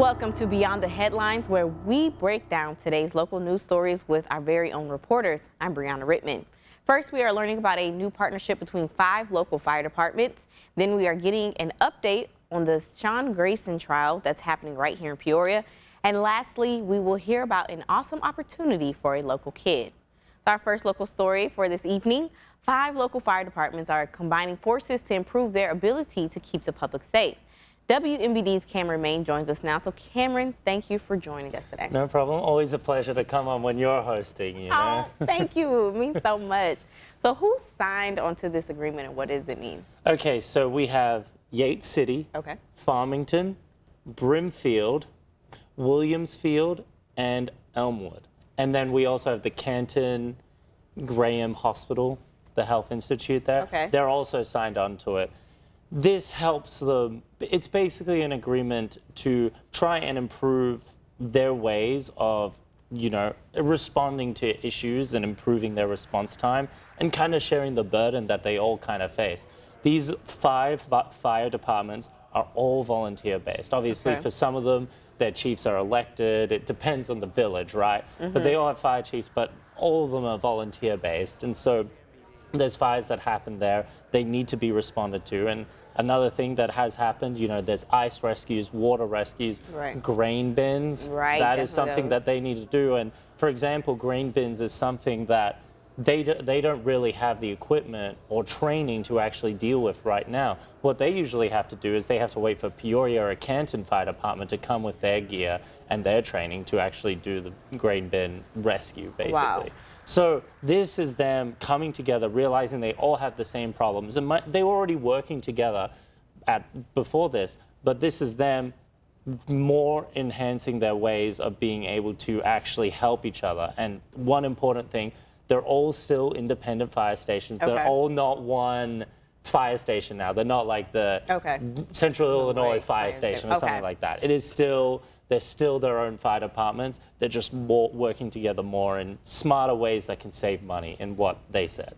Welcome to Beyond the Headlines, where we break down today's local news stories with our very own reporters. I'm Brianna Rittman. First, we are learning about a new partnership between 5 local fire departments. Then we are getting an update on the Sean Grayson trial that's happening right here in Peoria. And lastly, we will hear about an awesome opportunity for a local kid. So our first local story for this evening, 5 local fire departments are combining forces to improve their ability to keep the public safe. WMBD's Cameron Main joins us now. So Cameron, thank you for joining us today. No problem. Always a pleasure to come on when you're hosting, you know. Oh, thank you. It means so much. So who signed onto this agreement and what does it mean? Okay, so we have Yates City, Farmington, Brimfield, Williamsfield, and Elmwood. And then we also have the Canton Graham Hospital, the Health Institute there. Okay. They're also signed onto it. This helps them. It's basically an agreement to try and improve their ways of, you know, responding to issues and improving their response time and kind of sharing the burden that they all kind of face. These 5 fire departments are all volunteer based. Obviously, for some of them, their chiefs are elected. It depends on the village, right? But they all have fire chiefs, but all of them are volunteer based. And so there's fires that happen there. They need to be responded to. And another thing that has happened, you know, there's ice rescues, water rescues, grain bins. That is something that they need to do. And for example, grain bins is something that they don't really have the equipment or training to actually deal with right now. What they usually have to do is they have to wait for Peoria or Canton Fire Department to come with their gear and their training to actually do the grain bin rescue, basically. Wow. So this is them coming together, realizing they all have the same problems. And they were already working together before this, but this is them more enhancing their ways of being able to actually help each other. And one important thing, they're all still independent fire stations. They're all not one fire station now. They're not like the Central Illinois Fire Station or something like that. It is still, they're still their own fire departments. They're just more working together more in smarter ways that can save money in what they said.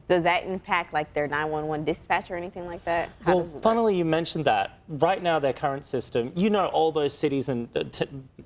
Does that impact like their 911 dispatch or anything like that? Well, funnily you mentioned that. Right now, their current system, you know, all those cities and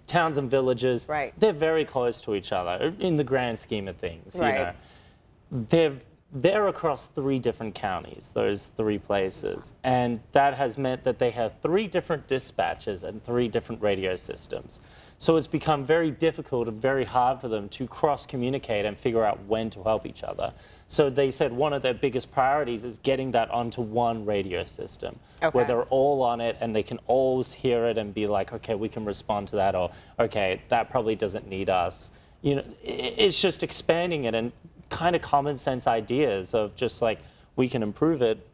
towns and villages, they're very close to each other in the grand scheme of things. You know, they're across 3 different counties, those 3 places, and that has meant that they have 3 different dispatches and 3 different radio systems. So it's become very difficult and very hard for them to cross-communicate and figure out when to help each other. So they said one of their biggest priorities is getting that onto one radio system where they're all on it and they can always hear it and be like, okay, we can respond to that, or okay, that probably doesn't need us. You know, it's just expanding it and kind of common sense ideas of just like, we can improve it.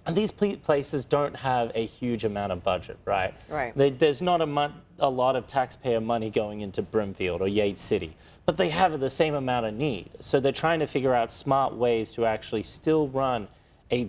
And these places don't have a huge amount of budget, right? There's not a lot of taxpayer money going into Brimfield or Yates City, but they have the same amount of need. So they're trying to figure out smart ways to actually still run a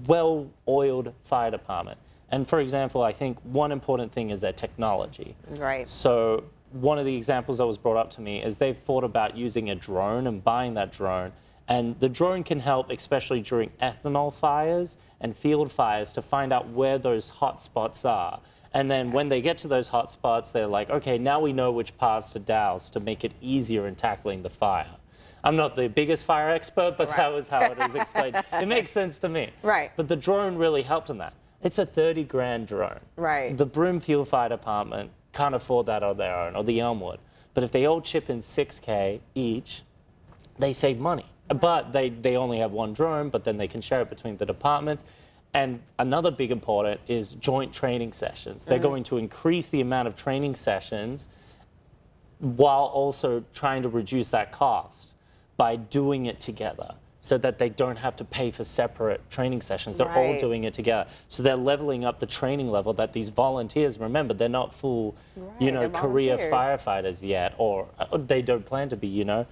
well-oiled fire department. And for example, I think one important thing is their technology. So one of the examples that was brought up to me is they've thought about using a drone and buying that drone. And the drone can help, especially during ethanol fires and field fires, to find out where those hot spots are. And then when they get to those hot spots, they're like, okay, now we know which paths to douse to make it easier in tackling the fire. I'm not the biggest fire expert, but that was how it was explained. It makes sense to me. But the drone really helped in that. It's a 30 grand drone. The Brimfield Fire Department can't afford that on their own, or the Elmwood. But if they all chip in $6K each, they save money. But they only have one drone, but then they can share it between the departments. And another big important is joint training sessions. They're going to increase the amount of training sessions while also trying to reduce that cost by doing it together so that they don't have to pay for separate training sessions. They're all doing it together. So they're leveling up the training level that these volunteers, remember, they're not full, you know, career firefighters yet, or they don't plan to be, you know.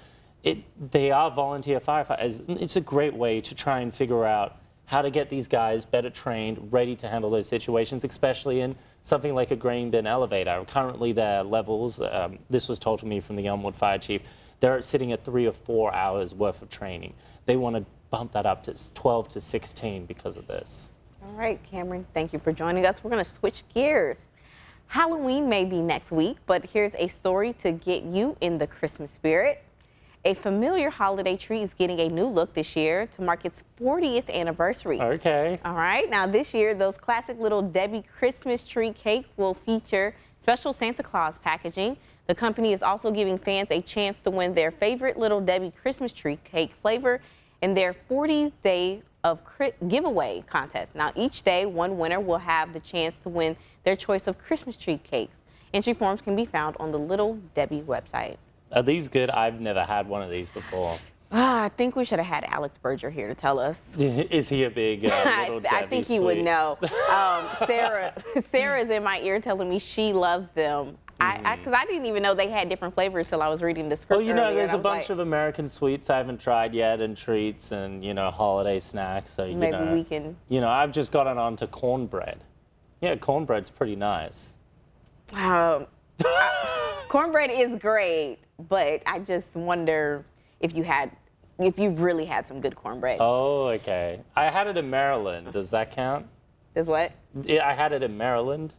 They are volunteer firefighters. It's a great way to try and figure out how to get these guys better trained, ready to handle those situations, especially in something like a grain bin elevator. Currently their levels, this was told to me from the Elmwood Fire Chief, they're sitting at 3 or 4 hours worth of training. They want to bump that up to 12 to 16 because of this. All right, Cameron, thank you for joining us. We're going to switch gears. Halloween may be next week, but here's a story to get you in the Christmas spirit. A familiar holiday tree is getting a new look this year to mark its 40th anniversary. Okay. All right. Now, this year, those classic Little Debbie Christmas tree cakes will feature special Santa Claus packaging. The company is also giving fans a chance to win their favorite Little Debbie Christmas tree cake flavor in their 40 days of giveaway contest. Now, each day, one winner will have the chance to win their choice of Christmas tree cakes. Entry forms can be found on the Little Debbie website. Are these good? I've never had one of these before. I think we should have had Alex Berger here to tell us. Is he a big Little Debbie I think he sweet? would know. Sarah's in my ear telling me she loves them. Because I didn't even know they had different flavors till I was reading the script. Well, you know, earlier, there's a bunch of American sweets I haven't tried yet, and treats, and holiday snacks. So maybe we can. I've just gotten onto cornbread. Yeah, cornbread's pretty nice. Cornbread is great, but I just wonder if you really had some good cornbread. Oh, okay. I had it in Maryland. Does that count? Does what? Yeah, I had it in Maryland.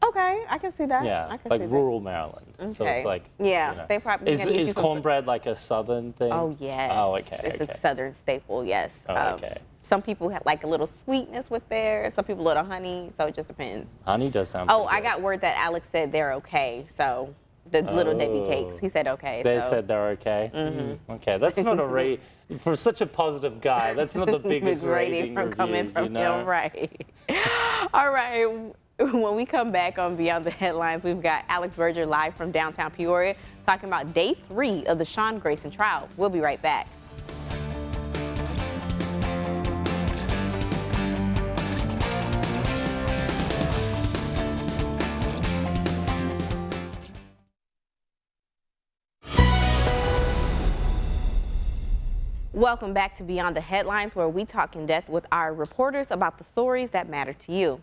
Okay, I can see that. Yeah, I can like see rural Maryland. Okay. So it's like, yeah, they probably is cornbread like a southern thing? Oh yes. Oh, okay. It's a southern staple. Yes. Oh, okay. Some people have like a little sweetness with theirs. Some people a little honey. So it just depends. Honey does sound. Oh, pretty I good. got word that Alex said they're okay. So the Little Debbie cakes, he said okay. They said they're okay. Mm-hmm. Okay, that's not a rate for such a positive guy. That's not the biggest rating from review, coming from him, right? All right. When we come back on Beyond the Headlines, we've got Alex Berger live from downtown Peoria talking about day 3 of the Sean Grayson trial. We'll be right back. Welcome back to Beyond the Headlines, where we talk in depth with our reporters about the stories that matter to you.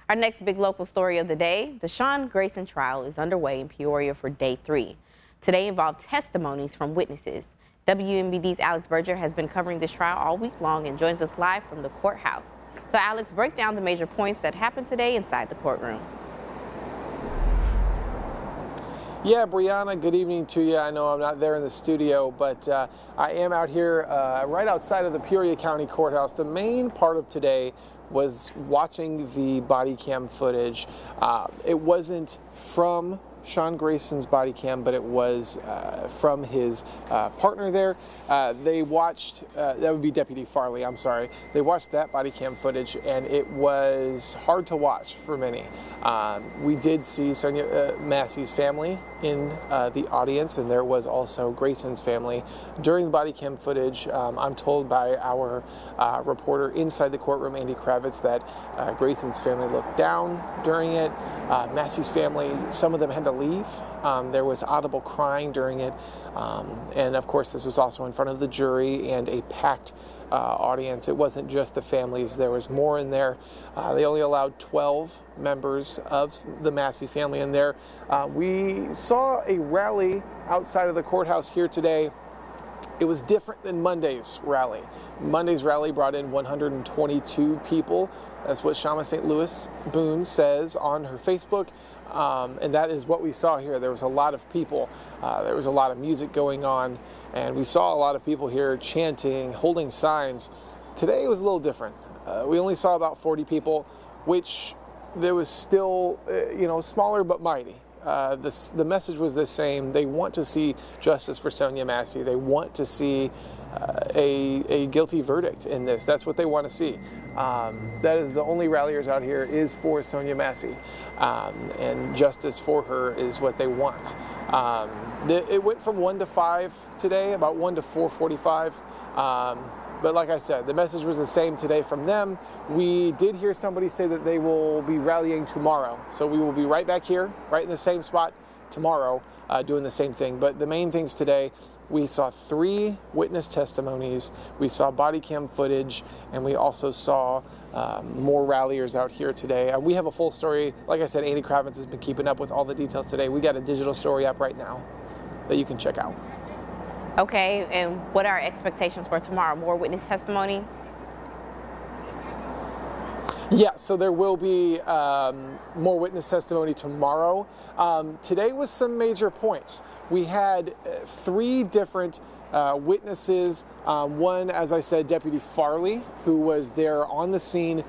Our next big local story of the day, the Sean Grayson trial is underway in Peoria for day 3. Today involved testimonies from witnesses. WMBD's Alex Berger has been covering this trial all week long and joins us live from the courthouse. So Alex, break down the major points that happened today inside the courtroom. Yeah, Brianna, good evening to you. I know I'm not there in the studio, but I am out here right outside of the Peoria County Courthouse. The main part of today was watching the body cam footage. It wasn't from Sean Grayson's body cam, but it was from his partner there. They watched, that would be Deputy Farley, I'm sorry. They watched that body cam footage, and it was hard to watch for many. We did see Sonia Massey's family in the audience, and there was also Grayson's family. During the body cam footage, I'm told by our reporter inside the courtroom, Andy Kravitz, that Grayson's family looked down during it. Massey's family, some of them had to leave. There was audible crying during it. And of course, this was also in front of the jury and a packed audience. It wasn't just the families, there was more in there. They only allowed 12 members of the Massey family in there. We saw a rally outside of the courthouse here today. It was different than Monday's rally. Monday's rally brought in 122 people. That's what Shama St. Louis Boone says on her Facebook. And that is what we saw here. There was a lot of people. There was a lot of music going on. And we saw a lot of people here chanting, holding signs. Today was a little different. We only saw about 40 people, which there was still, smaller but mighty. The message was the same. They want to see justice for Sonia Massey. They want to see a guilty verdict in this. That's what they want to see. That is the only ralliers out here is for Sonia Massey, and justice for her is what they want. It went from 1 to 5 today, about 1 to 4:45. But like I said, the message was the same today from them. We did hear somebody say that they will be rallying tomorrow. So we will be right back here, right in the same spot tomorrow, doing the same thing. But the main things today, we saw 3 witness testimonies, we saw body cam footage, and we also saw more ralliers out here today. We have a full story. Like I said, Andy Kravitz has been keeping up with all the details today. We got a digital story up right now that you can check out. Okay, and what are our expectations for tomorrow? More witness testimonies? Yeah, so there will be more witness testimony tomorrow. Today was some major points. We had 3 different witnesses. One, as I said, Deputy Farley, who was there on the scene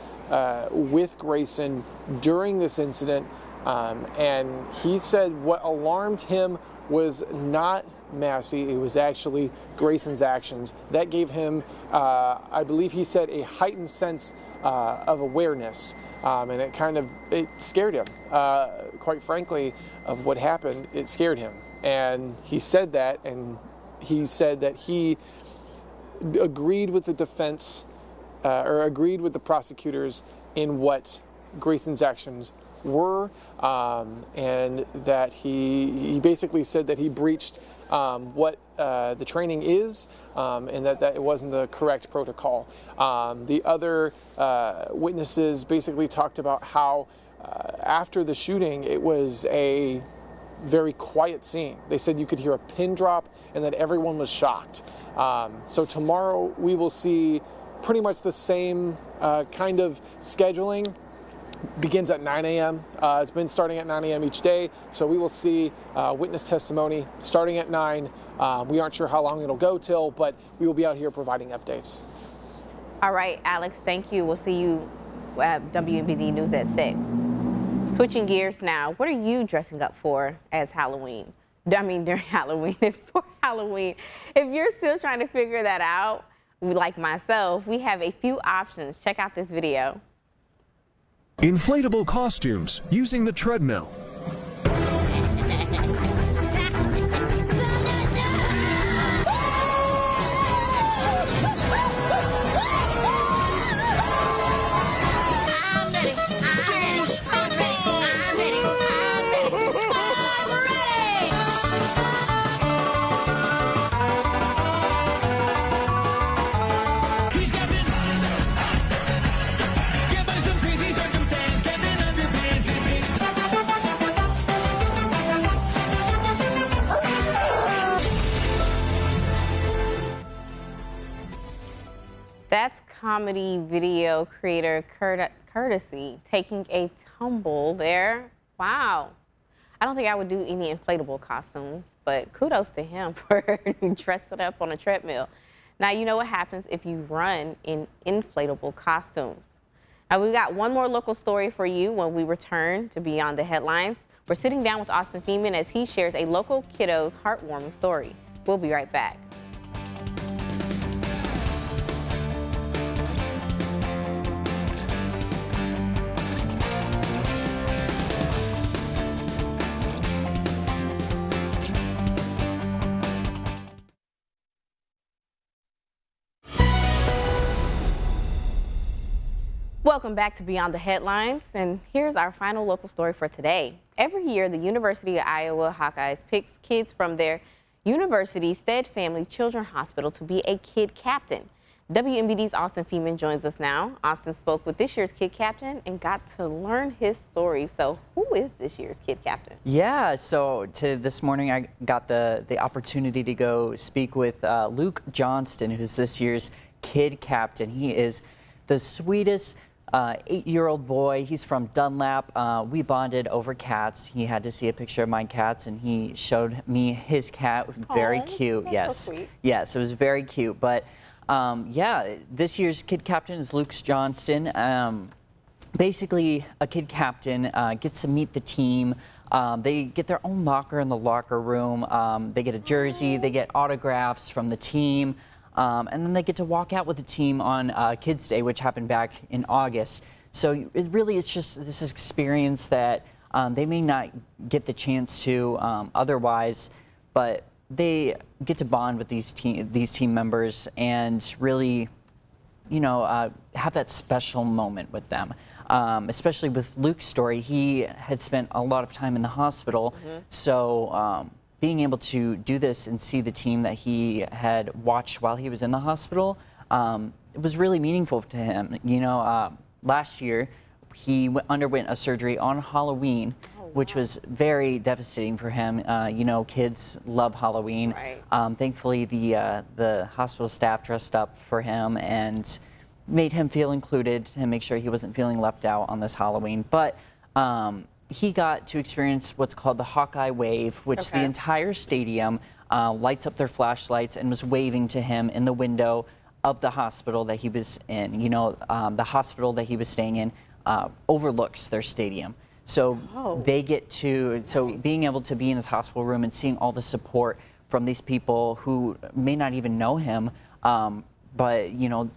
with Grayson during this incident. And he said what alarmed him was not Massey, it was actually Grayson's actions. That gave him, I believe he said, a heightened sense of awareness. And it scared him. Quite frankly, of what happened, it scared him. And he said that, and he said that he agreed with the defense, or agreed with the prosecutors in what Grayson's actions were, and that he basically said that he breached what the training is, and that it wasn't the correct protocol. The other witnesses basically talked about how after the shooting it was a very quiet scene. They said you could hear a pin drop and that everyone was shocked. So tomorrow we will see pretty much the same kind of scheduling. Begins at 9 a.m. It's been starting at 9 a.m. each day, so we will see witness testimony starting at 9. We aren't sure how long it'll go till, but we will be out here providing updates. All right, Alex, thank you. We'll see you at WMBD News at 6. Switching gears now, what are you dressing up for as Halloween? During Halloween, for Halloween. If you're still trying to figure that out, like myself, we have a few options. Check out this video. Inflatable costumes using the treadmill. That's comedy video creator Courtesy taking a tumble there. Wow. I don't think I would do any inflatable costumes, but kudos to him for dressing up on a treadmill. Now, you know what happens if you run in inflatable costumes. Now, we've got one more local story for you when we return to Beyond the Headlines. We're sitting down with Austin Feeman as he shares a local kiddo's heartwarming story. We'll be right back. Welcome back to Beyond the Headlines, and here's our final local story for today. Every year, the University of Iowa Hawkeyes picks kids from their university's Stead Family Children's Hospital to be a kid captain. WMBD's Austin Feeman joins us now. Austin spoke with this year's kid captain and got to learn his story. So who is this year's kid captain? Yeah, so this morning I got the opportunity to go speak with Luke Johnston, who's this year's kid captain. He is the sweetest 8-year-old boy. He's from Dunlap. We bonded over cats. He had to see a picture of my cats, and he showed me his cat. Very cute. Yes. So sweet. Yes, it was very cute. But yeah, this year's kid captain is Luke Johnston. Basically, a kid captain gets to meet the team. They get their own locker in the locker room. They get a jersey. They get autographs from the team. And then they get to walk out with the team on Kids Day, which happened back in August. So it really is just this experience that they may not get the chance to otherwise, but they get to bond with these team members and really, you know, have that special moment with them. Especially with Luke's story, he had spent a lot of time in the hospital, so being able to do this and see the team that he had watched while he was in the hospital, it was really meaningful to him. You know, last year he underwent a surgery on Halloween, which was very devastating for him. You know, kids love Halloween. Right. Thankfully, the hospital staff dressed up for him and made him feel included and make sure he wasn't feeling left out on this Halloween. But he got to experience what's called the Hawkeye Wave, which the entire stadium lights up their flashlights and was waving to him in the window of the hospital that he was in. You know, the hospital that he was staying in overlooks their stadium. So they get to, being able to be in his hospital room and seeing all the support from these people who may not even know him, but, you know,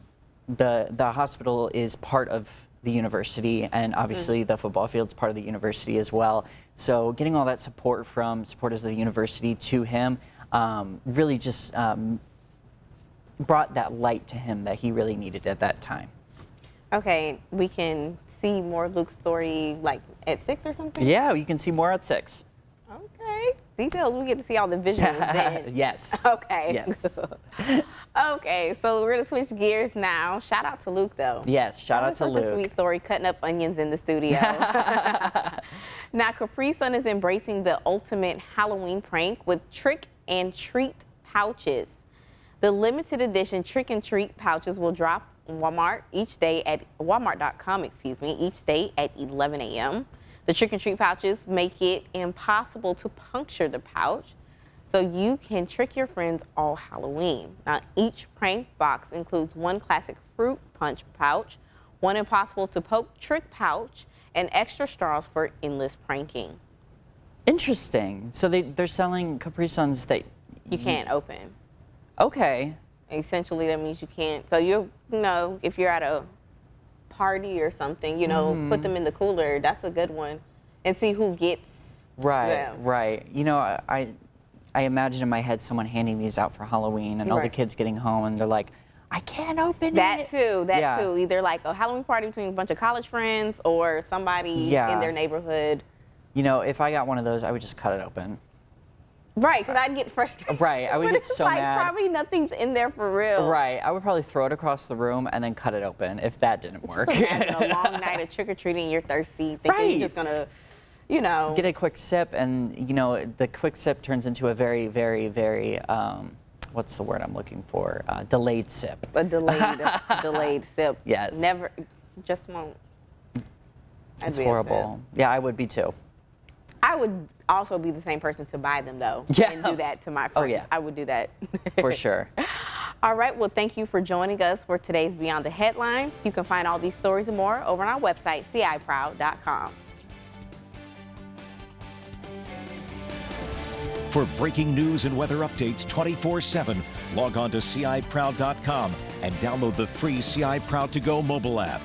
the hospital is part of the university, and obviously the football field's part of the university as well. So getting all that support from supporters of the university to him really just brought that light to him that he really needed at that time. Okay, we can see more Luke's story like at 6 or something? Yeah, you can see more at 6. Okay. Details, we get to see all the visuals then. Yes. Okay. Yes. Okay, so we're going to switch gears now. Shout out to Luke, though. Yes, shout out to Luke. Such a sweet story, cutting up onions in the studio. Now, Capri Sun is embracing the ultimate Halloween prank with trick and treat pouches. The limited edition trick and treat pouches will drop Walmart each day at Walmart.com, each day at 11 a.m. The trick and treat pouches make it impossible to puncture the pouch, so you can trick your friends all Halloween. Now, each prank box includes one classic fruit punch pouch, one impossible to poke trick pouch, and extra straws for endless pranking. Interesting. So they're selling Capri Suns that You can't open. Okay. Essentially, that means you can't. So you know, if you're at a party or something, you know, put them in the cooler. That's a good one, and see who gets them. Right. You know, I imagine in my head someone handing these out for Halloween, and all the kids getting home, and they're like, I can't open that it. That too. Either like a Halloween party between a bunch of college friends or somebody in their neighborhood. You know, if I got one of those, I would just cut it open. Right, because I'd get frustrated. Right, I would get so like, mad. Probably nothing's in there for real. Right, I would probably throw it across the room and then cut it open if that didn't work. Just imagine a long night of trick-or-treating, you're thirsty, thinking you're just gonna, you know. Get a quick sip, and, you know, the quick sip turns into a very, very, very, what's the word I'm looking for? Delayed sip. A delayed sip. Yes. Never, just won't. It's horrible. Yeah, I would be too. I would also be the same person to buy them, though, and do that to my friends. Oh, yeah. I would do that. For sure. All right, well, thank you for joining us for today's Beyond the Headlines. You can find all these stories and more over on our website, ciproud.com. For breaking news and weather updates 24/7, log on to ciproud.com and download the free CI Proud to Go mobile app.